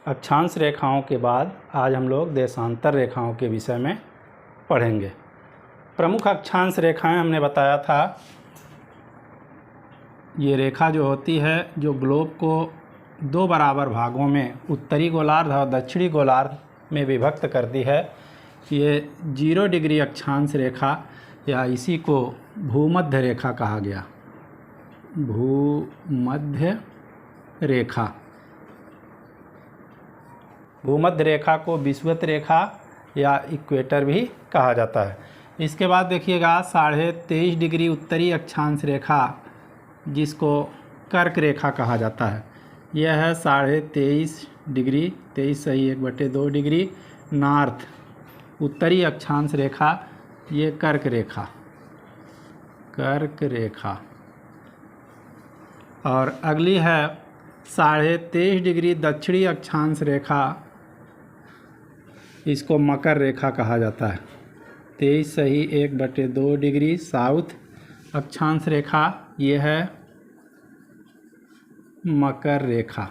अक्षांश रेखाओं के बाद आज हम लोग देशांतर रेखाओं के विषय में पढ़ेंगे। प्रमुख अक्षांश रेखाएं हमने बताया था, ये रेखा जो होती है जो ग्लोब को दो बराबर भागों में उत्तरी गोलार्ध और दक्षिणी गोलार्ध में विभक्त करती है, ये 0 डिग्री अक्षांश रेखा या इसी को भूमध्य रेखा कहा गया। भूमध्य रेखा, भूमध्य रेखा को विषुवत रेखा या इक्वेटर भी कहा जाता है। इसके बाद देखिएगा 23.5 डिग्री उत्तरी अक्षांश रेखा जिसको कर्क रेखा कहा जाता है, यह है 23.5 डिग्री, 23 सही 1/2 डिग्री नॉर्थ उत्तरी अक्षांश रेखा, ये कर्क रेखा, कर्क रेखा। और अगली है 23.5 डिग्री दक्षिणी अक्षांश रेखा, इसको मकर रेखा कहा जाता है। 23 सही 1/2 डिग्री साउथ अक्षांश रेखा, ये है मकर रेखा।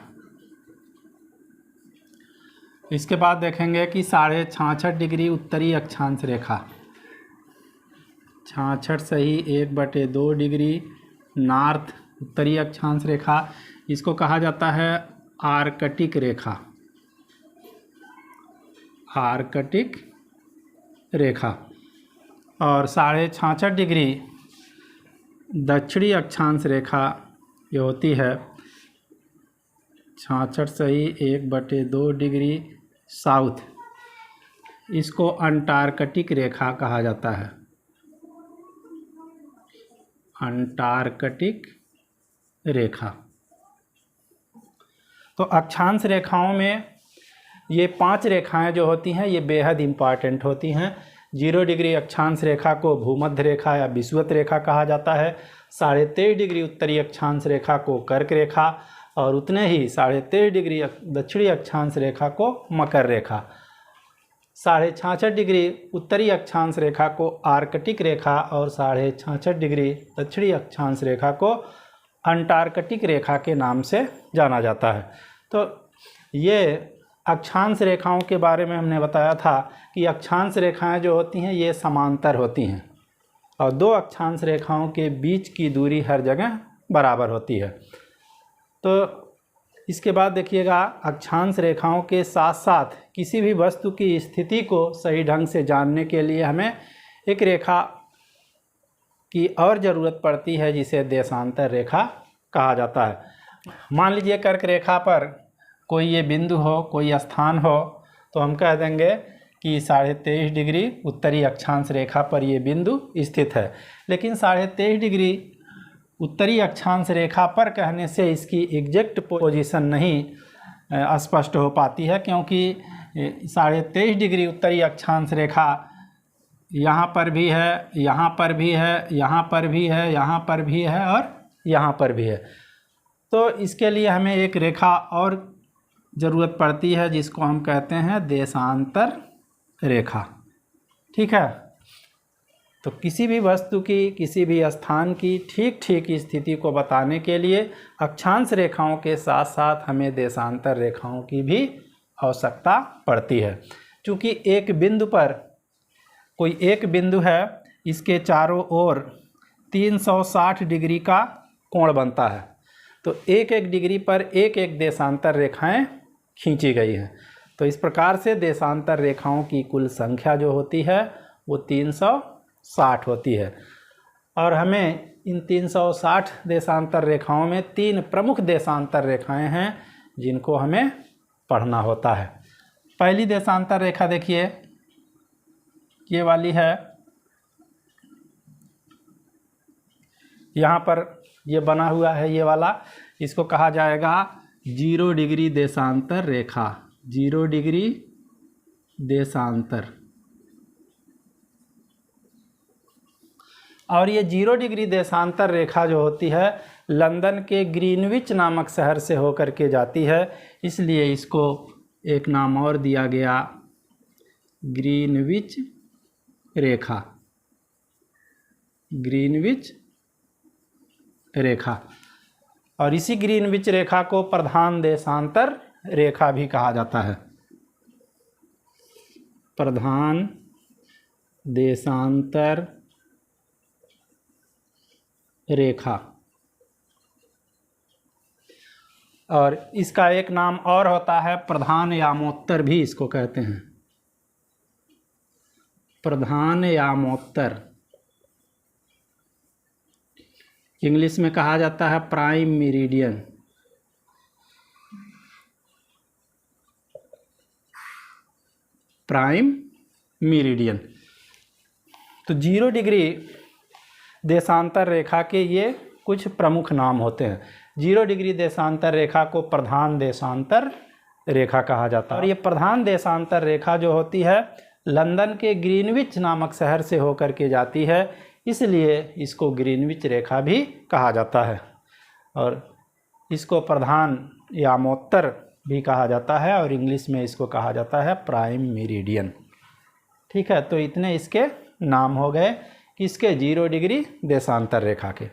इसके बाद देखेंगे कि 66.5 डिग्री उत्तरी अक्षांश रेखा, 66 सही 1/2 डिग्री नॉर्थ उत्तरी अक्षांश रेखा, इसको कहा जाता है आर्कटिक रेखा, आर्कटिक रेखा। और 66.5 डिग्री दक्षिणी अक्षांश रेखा ये होती है 66 सही 1/2 डिग्री साउथ, इसको अंटार्कटिक रेखा कहा जाता है, अंटार्कटिक रेखा। तो अक्षांश रेखाओं में ये 5 रेखाएं जो होती हैं ये बेहद इम्पॉर्टेंट होती हैं। 0 डिग्री अक्षांश रेखा को भूमध्य रेखा या विषुवत रेखा कहा जाता है, 23.5 डिग्री उत्तरी अक्षांश रेखा को कर्क रेखा, और उतने ही 23.5 डिग्री दक्षिणी अक्षांश रेखा को मकर रेखा, 66.5 डिग्री उत्तरी अक्षांश रेखा को आर्कटिक रेखा, और 66.5 डिग्री दक्षिणी अक्षांश रेखा को अंटार्कटिक रेखा के नाम से जाना जाता है। तो ये अक्षांश रेखाओं के बारे में हमने बताया था कि अक्षांश रेखाएं जो होती हैं ये समांतर होती हैं और 2 अक्षांश रेखाओं के बीच की दूरी हर जगह बराबर होती है। तो इसके बाद देखिएगा अक्षांश रेखाओं के साथ साथ किसी भी वस्तु की स्थिति को सही ढंग से जानने के लिए हमें एक रेखा की और ज़रूरत पड़ती है जिसे देशांतर रेखा कहा जाता है। मान लीजिए कर्क रेखा पर कोई ये बिंदु हो, कोई स्थान हो, तो हम कह देंगे कि 23.5 डिग्री उत्तरी अक्षांश रेखा पर ये बिंदु स्थित है। लेकिन 23.5 डिग्री उत्तरी अक्षांश रेखा पर कहने से इसकी एग्जैक्ट पोजीशन नहीं स्पष्ट हो पाती है, क्योंकि 23.5 डिग्री उत्तरी अक्षांश रेखा यहाँ पर भी है, यहाँ पर भी है, यहाँ पर भी है, यहाँ पर भी है और यहाँ पर भी है। तो इसके लिए हमें एक रेखा और ज़रूरत पड़ती है जिसको हम कहते हैं देशांतर रेखा। ठीक है, तो किसी भी वस्तु की, किसी भी स्थान की ठीक ठीक स्थिति को बताने के लिए अक्षांश रेखाओं के साथ साथ हमें देशांतर रेखाओं की भी आवश्यकता पड़ती है। क्योंकि एक बिंदु पर, कोई एक बिंदु है, इसके चारों ओर 360 डिग्री का कोण बनता है, तो एक एक डिग्री पर एक एक देशांतर रेखाएं खींची गई हैं। तो इस प्रकार से देशांतर रेखाओं की कुल संख्या जो होती है वो 360 होती है। और हमें इन 360 देशांतर रेखाओं में 3 प्रमुख देशांतर रेखाएं हैं जिनको हमें पढ़ना होता है। पहली देशांतर रेखा देखिए, ये वाली है, यहाँ पर ये बना हुआ है ये वाला, इसको कहा जाएगा 0 डिग्री देशांतर रेखा, 0 डिग्री देशांतर। और ये 0 डिग्री देशांतर रेखा जो होती है लंदन के ग्रीनविच नामक शहर से होकर के जाती है, इसलिए इसको एक नाम और दिया गया ग्रीनविच रेखा, ग्रीनविच रेखा। और इसी ग्रीनविच रेखा को प्रधान देशांतर रेखा भी कहा जाता है। प्रधान देशांतर रेखा। और इसका एक नाम और होता है प्रधान यामोत्तर भी इसको कहते हैं। प्रधान यामोत्तर इंग्लिश में कहा जाता है प्राइम मेरिडियन। Prime meridian. तो 0 डिग्री देशांतर रेखा के ये कुछ प्रमुख नाम होते हैं। 0 डिग्री देशांतर रेखा को प्रधान देशांतर रेखा कहा जाता है। और ये प्रधान देशांतर रेखा जो होती है लंदन के ग्रीनविच नामक शहर से होकर के जाती है, इसलिए इसको ग्रीनविच रेखा भी कहा जाता है। और इसको प्रधान यामोत्तर भी कहा जाता है और इंग्लिश में इसको कहा जाता है प्राइम मेरिडियन। ठीक है, तो इतने इसके नाम हो गए किसके, 0 डिग्री देशांतर रेखा के।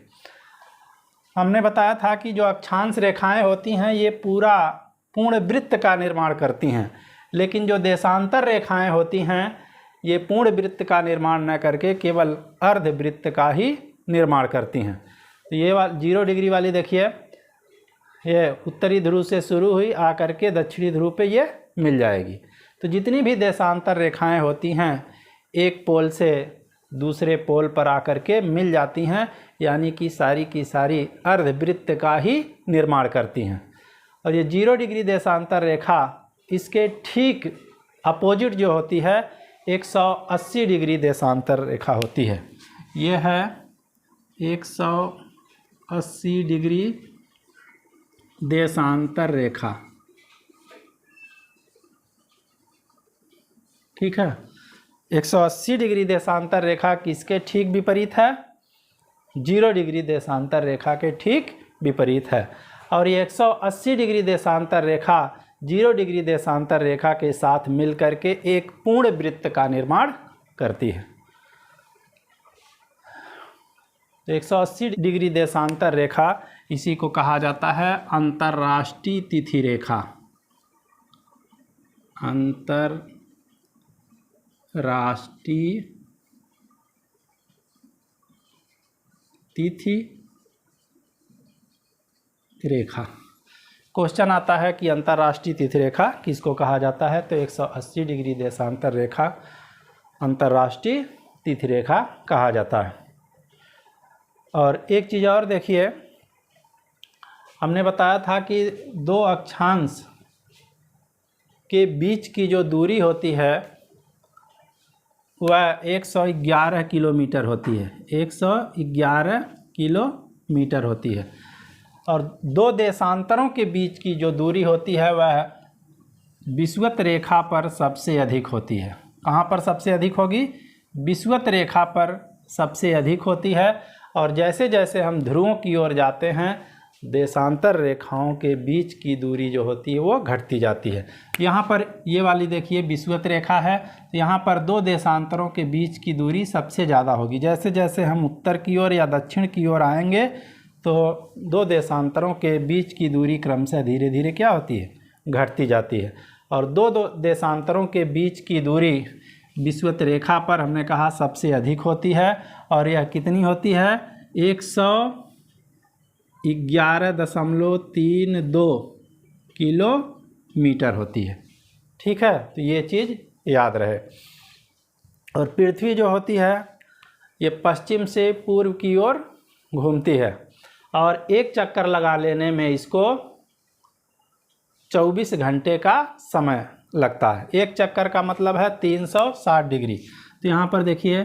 हमने बताया था कि जो अक्षांश रेखाएं होती हैं ये पूर्ण वृत्त का निर्माण करती हैं, लेकिन जो देशांतर रेखाएं होती हैं ये पूर्ण वृत्त का निर्माण न करके केवल अर्ध वृत्त का ही निर्माण करती हैं। तो ये 0 डिग्री वाली देखिए, ये उत्तरी ध्रुव से शुरू हुई आकर के दक्षिणी ध्रुव पे ये मिल जाएगी। तो जितनी भी देशांतर रेखाएं होती हैं एक पोल से दूसरे पोल पर आकर के मिल जाती हैं, यानी कि सारी की सारी अर्धवृत्त का ही निर्माण करती हैं। और ये 0 डिग्री देशांतर रेखा इसके ठीक अपोजिट जो होती है 180 डिग्री देशांतर रेखा होती है। ये है 180 डिग्री देशांतर रेखा। ठीक है, 180 डिग्री देशांतर रेखा किसके ठीक विपरीत है, 0 डिग्री देशांतर रेखा के ठीक विपरीत है। और ये 180 डिग्री देशांतर रेखा 0 डिग्री देशांतर रेखा के साथ मिलकर के एक पूर्ण वृत्त का निर्माण करती है। तो 180 डिग्री देशांतर रेखा इसी को कहा जाता है अंतर्राष्ट्रीय तिथि रेखा। अंतर्राष्ट्रीय तिथि रेखा। क्वेश्चन आता है कि अंतर्राष्ट्रीय तिथि रेखा किसको कहा जाता है, तो 180 डिग्री देशांतर रेखा अंतर्राष्ट्रीय तिथि रेखा कहा जाता है। और एक चीज़ और देखिए, हमने बताया था कि दो अक्षांश के बीच की जो दूरी होती है वह 111 किलोमीटर होती है, 111 किलोमीटर होती है। और दो देशांतरों के बीच की जो दूरी होती है वह विषुवत रेखा पर सबसे अधिक होती है। कहाँ पर सबसे अधिक होगी, विषुवत रेखा पर सबसे अधिक होती है। और जैसे जैसे हम ध्रुवों की ओर जाते हैं देशांतर रेखाओं के बीच की दूरी जो होती है वो घटती जाती है। यहाँ पर ये वाली देखिए विषुवत रेखा है, तो यहाँ पर दो देशांतरों के बीच की दूरी सबसे ज़्यादा होगी। जैसे जैसे हम उत्तर की ओर या दक्षिण की ओर आएंगे तो दो देशांतरों के बीच की दूरी क्रमशः धीरे धीरे क्या होती है, घटती जाती है। और दो देशांतरों के बीच की दूरी विषुवत रेखा पर हमने कहा सबसे अधिक होती है, और यह कितनी होती है, 111.32 किलोमीटर होती है। ठीक है, तो ये चीज़ याद रहे। और पृथ्वी जो होती है ये पश्चिम से पूर्व की ओर घूमती है, और एक चक्कर लगा लेने में इसको 24 घंटे का समय लगता है। एक चक्कर का मतलब है 360 डिग्री। तो यहाँ पर देखिए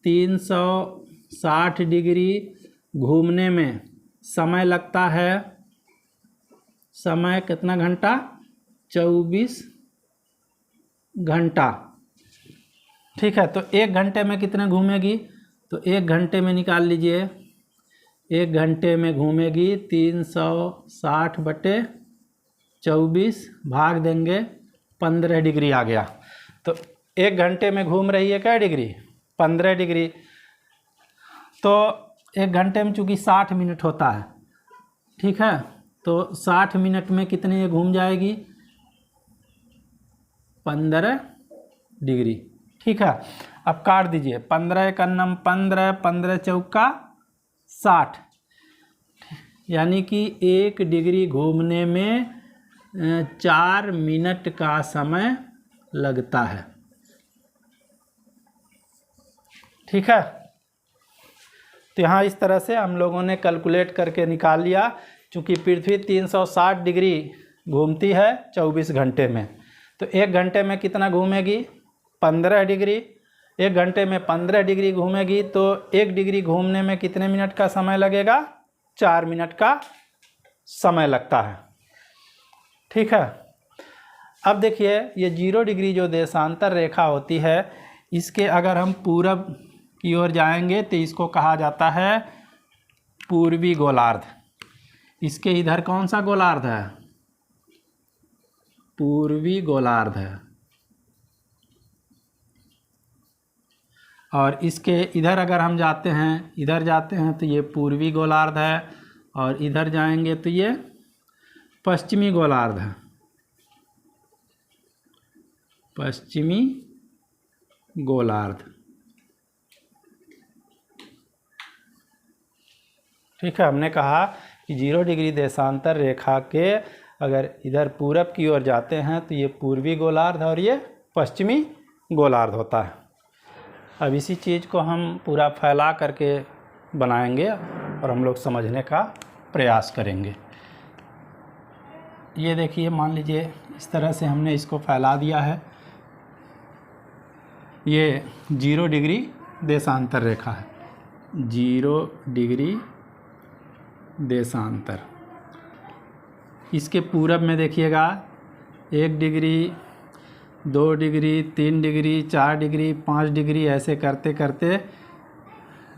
360 डिग्री घूमने में समय लगता है, समय कितना घंटा, 24 घंटा। ठीक है, तो एक घंटे में कितने घूमेगी, तो एक घंटे में निकाल लीजिए, एक घंटे में घूमेगी 360/24 भाग देंगे 15 डिग्री आ गया। तो एक घंटे में घूम रही है क्या डिग्री, 15 डिग्री। तो एक घंटे में चूँकि 60 मिनट होता है, ठीक है, तो 60 मिनट में कितने घूम जाएगी, 15 डिग्री। ठीक है, अब काट दीजिए। 15 एक अन्नम 15, 15 चौका 60, यानी कि 1 डिग्री घूमने में 4 मिनट का समय लगता है। ठीक है, तो यहाँ इस तरह से हम लोगों ने कैलकुलेट करके निकाल लिया। चूँकि पृथ्वी 360 डिग्री घूमती है 24 घंटे में, तो 1 घंटे में कितना घूमेगी? 15 डिग्री। 1 घंटे में 15 डिग्री घूमेगी तो 1 डिग्री घूमने में कितने मिनट का समय लगेगा? 4 मिनट का समय लगता है। ठीक है, अब देखिए ये 0 डिग्री जो देशांतर रेखा होती है, इसके अगर हम पूरब की ओर जाएंगे तो इसको कहा जाता है पूर्वी गोलार्ध। इसके इधर कौन सा गोलार्ध है? पूर्वी गोलार्ध है। और इसके इधर अगर हम जाते हैं, इधर जाते हैं तो ये पूर्वी गोलार्ध है, और इधर जाएंगे तो ये पश्चिमी गोलार्ध है। पश्चिमी गोलार्ध। ठीक है, हमने कहा कि 0 डिग्री देशांतर रेखा के अगर इधर पूरब की ओर जाते हैं तो ये पूर्वी गोलार्ध और ये पश्चिमी गोलार्ध होता है। अब इसी चीज़ को हम पूरा फैला करके बनाएंगे और हम लोग समझने का प्रयास करेंगे। ये देखिए, मान लीजिए इस तरह से हमने इसको फैला दिया है। ये 0 डिग्री देशांतर रेखा है। 0 डिग्री देशांतर। इसके पूरब में देखिएगा 1 degree, 2 degree, 3 degree, 4 degree, 5 degree, ऐसे करते करते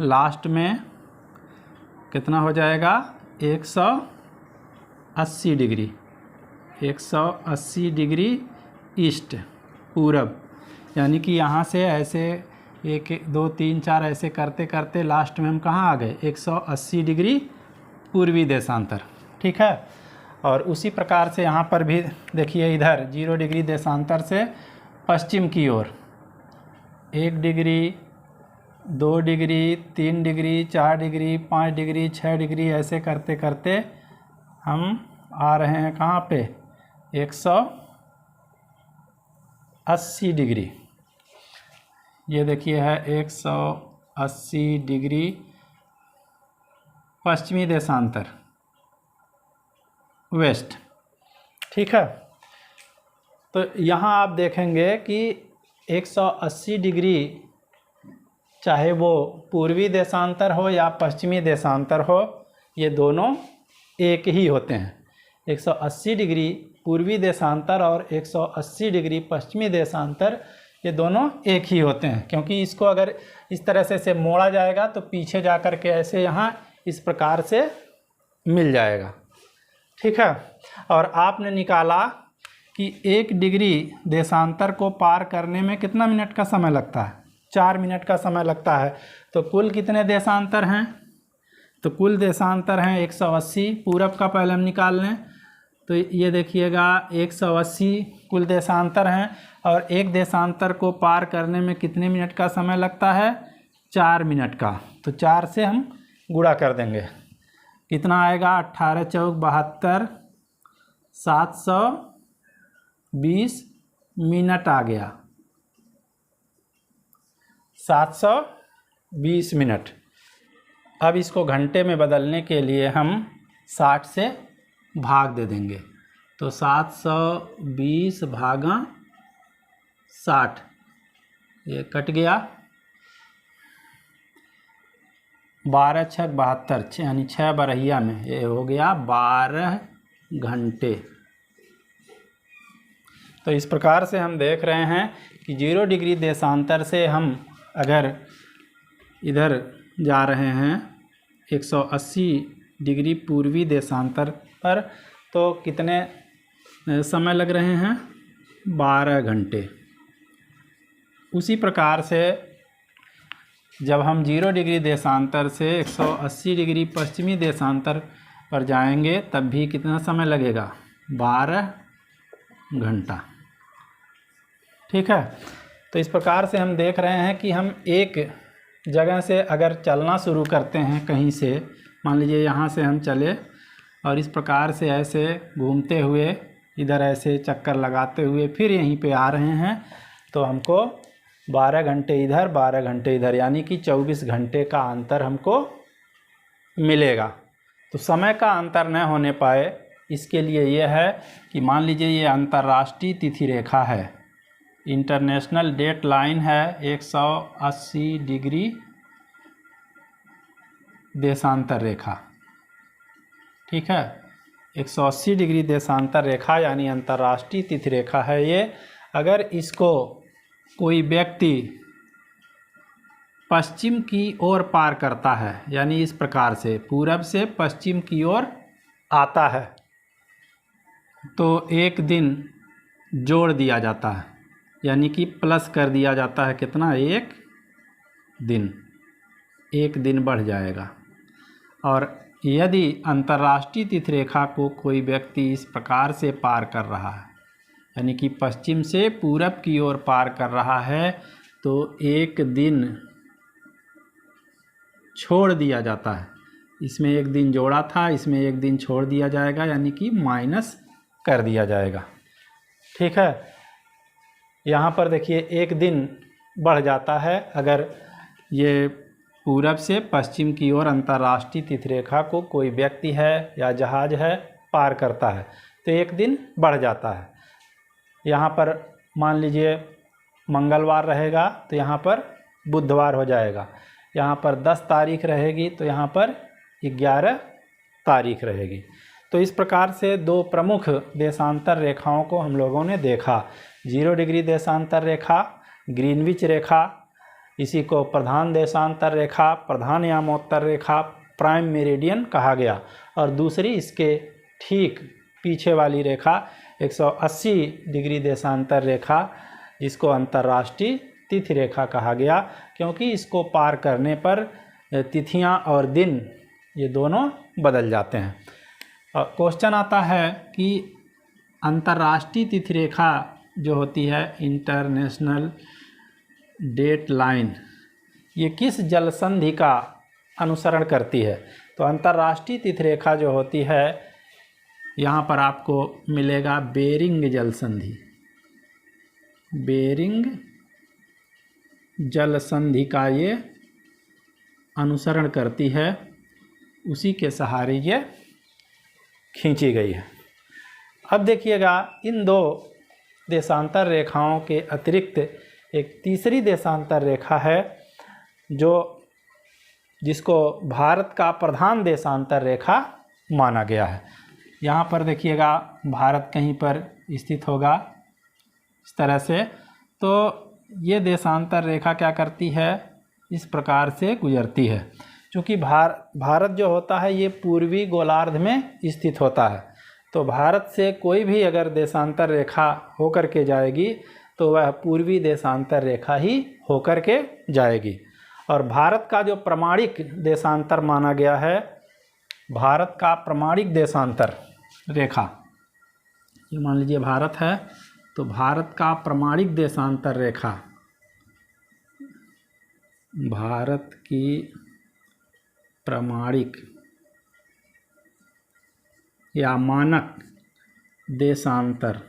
लास्ट में कितना हो जाएगा? 180 डिग्री। 180 डिग्री ईस्ट, पूरब। यानी कि यहाँ से ऐसे 1 2 3 4 ऐसे करते करते लास्ट में हम कहाँ आ गए? 180 डिग्री पूर्वी देशांतर। ठीक है, और उसी प्रकार से यहाँ पर भी देखिए, इधर 0 डिग्री देशांतर से पश्चिम की ओर 1 degree, 2 degree, 3 degree, 4 degree, 5 degree, 6 degree, ऐसे करते करते हम आ रहे हैं कहाँ पे? 180 डिग्री। ये देखिए है 180 डिग्री पश्चिमी देशांतर, वेस्ट। ठीक है, तो यहाँ आप देखेंगे कि 180 डिग्री, चाहे वो पूर्वी देशांतर हो या पश्चिमी देशांतर हो, ये दोनों एक ही होते हैं। 180 डिग्री पूर्वी देशांतर और 180 डिग्री पश्चिमी देशांतर, ये दोनों एक ही होते हैं। क्योंकि इसको अगर इस तरह से मोड़ा जाएगा तो पीछे जा कर के ऐसे यहाँ इस प्रकार से मिल जाएगा। ठीक है, और आपने निकाला कि 1 डिग्री देशांतर को पार करने में कितना मिनट का समय लगता है? 4 मिनट का समय लगता है। तो कुल कितने देशांतर हैं? तो कुल देशांतर हैं 180। पूरब का पहले हम निकाल लें तो ये देखिएगा 180 कुल देशांतर हैं, और एक देशांतर को पार करने में कितने मिनट का समय लगता है? 4 मिनट का। तो 4 से हम गुणा कर देंगे, कितना आएगा? 18 चौक 72, 720 मिनट आ गया। 720 मिनट। अब इसको घंटे में बदलने के लिए हम 60 से भाग दे देंगे। तो 720 भागा 60, ये कट गया। 12 छक 72, यानी 6 बरहिया में ये हो गया 12 घंटे। तो इस प्रकार से हम देख रहे हैं कि 0 डिग्री देशांतर से हम अगर इधर जा रहे हैं 180 डिग्री पूर्वी देशांतर पर, तो कितने समय लग रहे हैं? 12 घंटे। उसी प्रकार से जब हम 0 डिग्री देशांतर से 180 डिग्री पश्चिमी देशांतर पर जाएंगे तब भी कितना समय लगेगा? 12 घंटा। ठीक है। तो इस प्रकार से हम देख रहे हैं कि हम एक जगह से अगर चलना शुरू करते हैं कहीं से, मान लीजिए यहाँ से हम चले और इस प्रकार से ऐसे घूमते हुए इधर ऐसे चक्कर लगाते हुए फिर यहीं पे आ रहे हैं, तो हमको 12 घंटे इधर 12 घंटे इधर यानी कि 24 घंटे का अंतर हमको मिलेगा। तो समय का अंतर न होने पाए इसके लिए यह है कि मान लीजिए ये अंतर्राष्ट्रीय तिथि रेखा है, इंटरनेशनल डेट लाइन है 180 डिग्री देशांतर रेखा, ठीक है। 180 डिग्री देशांतर रेखा यानी अंतर्राष्ट्रीय तिथि रेखा है ये। अगर इसको कोई व्यक्ति पश्चिम की ओर पार करता है, यानी इस प्रकार से पूरब से पश्चिम की ओर आता है, तो एक दिन जोड़ दिया जाता है, यानी कि प्लस कर दिया जाता है। कितना? एक दिन बढ़ जाएगा। और यदि अंतर्राष्ट्रीय तिथि रेखा को कोई व्यक्ति इस प्रकार से पार कर रहा है, यानी कि पश्चिम से पूरब की ओर पार कर रहा है, तो एक दिन छोड़ दिया जाता है। इसमें एक दिन जोड़ा था, इसमें एक दिन छोड़ दिया जाएगा, यानी कि माइनस कर दिया जाएगा, ठीक है। यहाँ पर देखिए एक दिन बढ़ जाता है अगर ये पूरब से पश्चिम की ओर अंतर्राष्ट्रीय तिथि रेखा को कोई व्यक्ति है या जहाज है पार करता है, तो एक दिन बढ़ जाता है। यहाँ पर मान लीजिए मंगलवार रहेगा तो यहाँ पर बुधवार हो जाएगा, यहाँ पर 10 तारीख रहेगी तो यहाँ पर 11 तारीख रहेगी। तो इस प्रकार से दो प्रमुख देशांतर रेखाओं को हम लोगों ने देखा, 0 डिग्री देशांतर रेखा, ग्रीनविच रेखा, इसी को प्रधान देशांतर रेखा, प्रधान यामोत्तर रेखा, प्राइम मेरिडियन कहा गया, और दूसरी इसके ठीक पीछे वाली रेखा 180 डिग्री देशांतर रेखा, जिसको अंतर्राष्ट्रीय तिथि रेखा कहा गया, क्योंकि इसको पार करने पर तिथियां और दिन ये दोनों बदल जाते हैं। क्वेश्चन आता है कि अंतर्राष्ट्रीय तिथि रेखा जो होती है इंटरनेशनल डेट लाइन, ये किस जल संधि का अनुसरण करती है? तो अंतर्राष्ट्रीय तिथि रेखा जो होती है, यहाँ पर आपको मिलेगा बेरिंग जल संधि। बेरिंग जल संधि का ये अनुसरण करती है, उसी के सहारे ये खींची गई है। अब देखिएगा इन दो देशांतर रेखाओं के अतिरिक्त एक तीसरी देशांतर रेखा है जिसको भारत का प्रधान देशांतर रेखा माना गया है। यहाँ पर देखिएगा भारत कहीं पर स्थित होगा इस तरह से, तो ये देशांतर रेखा क्या करती है, इस प्रकार से गुजरती है। क्योंकि भारत जो होता है ये पूर्वी गोलार्ध में स्थित होता है, तो भारत से कोई भी अगर देशांतर रेखा होकर के जाएगी तो वह पूर्वी देशांतर रेखा ही होकर के जाएगी। और भारत का जो प्रमाणिक देशांतर माना गया है, भारत का प्रमाणिक देशांतर रेखा, ये मान लीजिए भारत है, तो भारत का प्रमाणिक देशांतर रेखा, भारत की प्रमाणिक या मानक देशांतर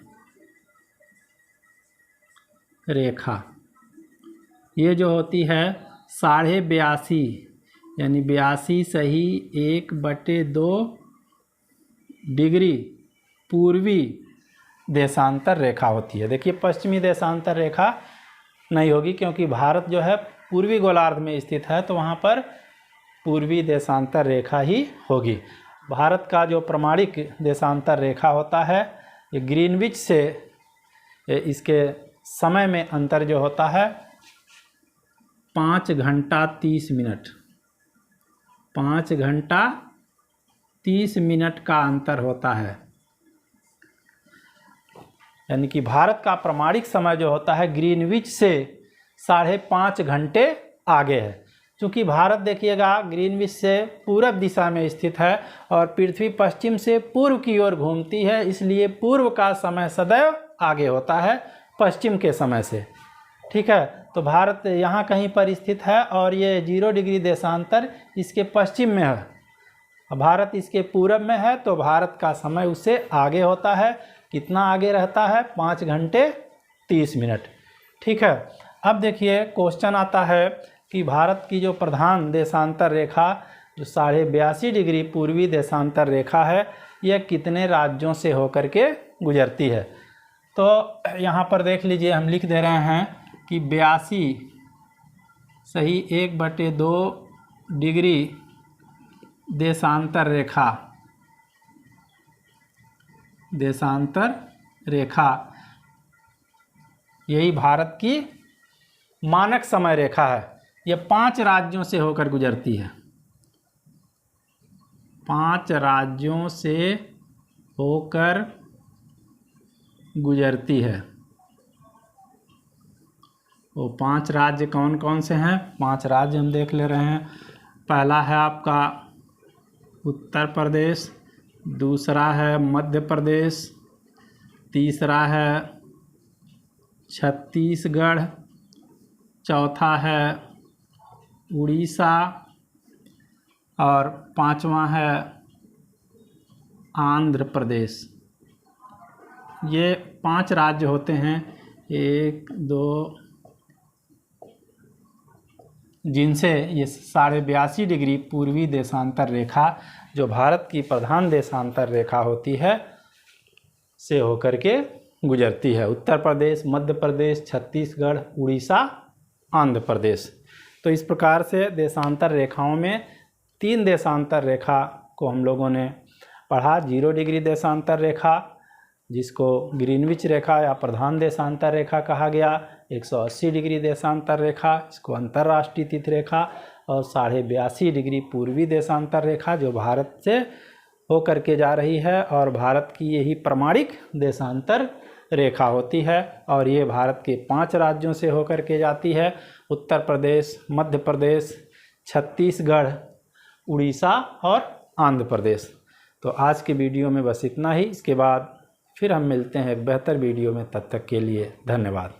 रेखा, ये जो होती है 82.5 यानी 82 सही 1/2 डिग्री पूर्वी देशांतर रेखा होती है। देखिए पश्चिमी देशांतर रेखा नहीं होगी, क्योंकि भारत जो है पूर्वी गोलार्ध में स्थित है, तो वहाँ पर पूर्वी देशांतर रेखा ही होगी। भारत का जो प्रमाणिक देशांतर रेखा होता है, ये ग्रीनविच से इसके समय में अंतर जो होता है 5 घंटा 30 मिनट, 5 घंटा 30 मिनट का अंतर होता है। यानी कि भारत का प्रमाणिक समय जो होता है ग्रीनविच से 5.5 घंटे आगे है। चूँकि भारत देखिएगा ग्रीनविच से पूरब दिशा में स्थित है और पृथ्वी पश्चिम से पूर्व की ओर घूमती है, इसलिए पूर्व का समय सदैव आगे होता है पश्चिम के समय से। ठीक है, तो भारत यहाँ कहीं पर स्थित है और ये 0 डिग्री देशांतर इसके पश्चिम में है। भारत इसके पूरब में है, तो भारत का समय उससे आगे होता है। कितना आगे रहता है? 5 घंटे 30 मिनट। ठीक है, अब देखिए क्वेश्चन आता है कि भारत की जो प्रधान देशांतर रेखा जो 82.5 डिग्री पूर्वी देशांतर रेखा है, यह कितने राज्यों से होकर के गुजरती है? तो यहाँ पर देख लीजिए, हम लिख दे रहे हैं कि 82 सही 1/2 डिग्री देशांतर रेखा यही भारत की मानक समय रेखा है। ये 5 राज्यों से होकर गुजरती है। 5 राज्यों से होकर गुजरती है। वो 5 राज्य कौन कौन से हैं? 5 राज्य हम देख ले रहे हैं। पहला है आपका उत्तर प्रदेश, दूसरा है मध्य प्रदेश, तीसरा है छत्तीसगढ़, चौथा है उड़ीसा और 5वां है आंध्र प्रदेश। ये 5 राज्य होते हैं, 1 2 जिनसे ये 82.5 डिग्री पूर्वी देशांतर रेखा जो भारत की प्रधान देशांतर रेखा होती है से होकर के गुजरती है। उत्तर प्रदेश, मध्य प्रदेश, छत्तीसगढ़, उड़ीसा, आंध्र प्रदेश। तो इस प्रकार से देशांतर रेखाओं में 3 देशांतर रेखा को हम लोगों ने पढ़ा। 0 डिग्री देशांतर रेखा जिसको ग्रीनविच रेखा या प्रधान देशांतर रेखा कहा गया, 180 डिग्री देशांतर रेखा इसको अंतर्राष्ट्रीय तिथि रेखा, और 82.5 डिग्री पूर्वी देशांतर रेखा जो भारत से होकर के जा रही है और भारत की यही प्रमाणिक देशांतर रेखा होती है। और ये भारत के 5 राज्यों से होकर के जाती है, उत्तर प्रदेश, मध्य प्रदेश, छत्तीसगढ़, उड़ीसा और आंध्र प्रदेश। तो आज के वीडियो में बस इतना ही। इसके बाद फिर हम मिलते हैं एक बेहतर वीडियो में, तब तक के लिए धन्यवाद।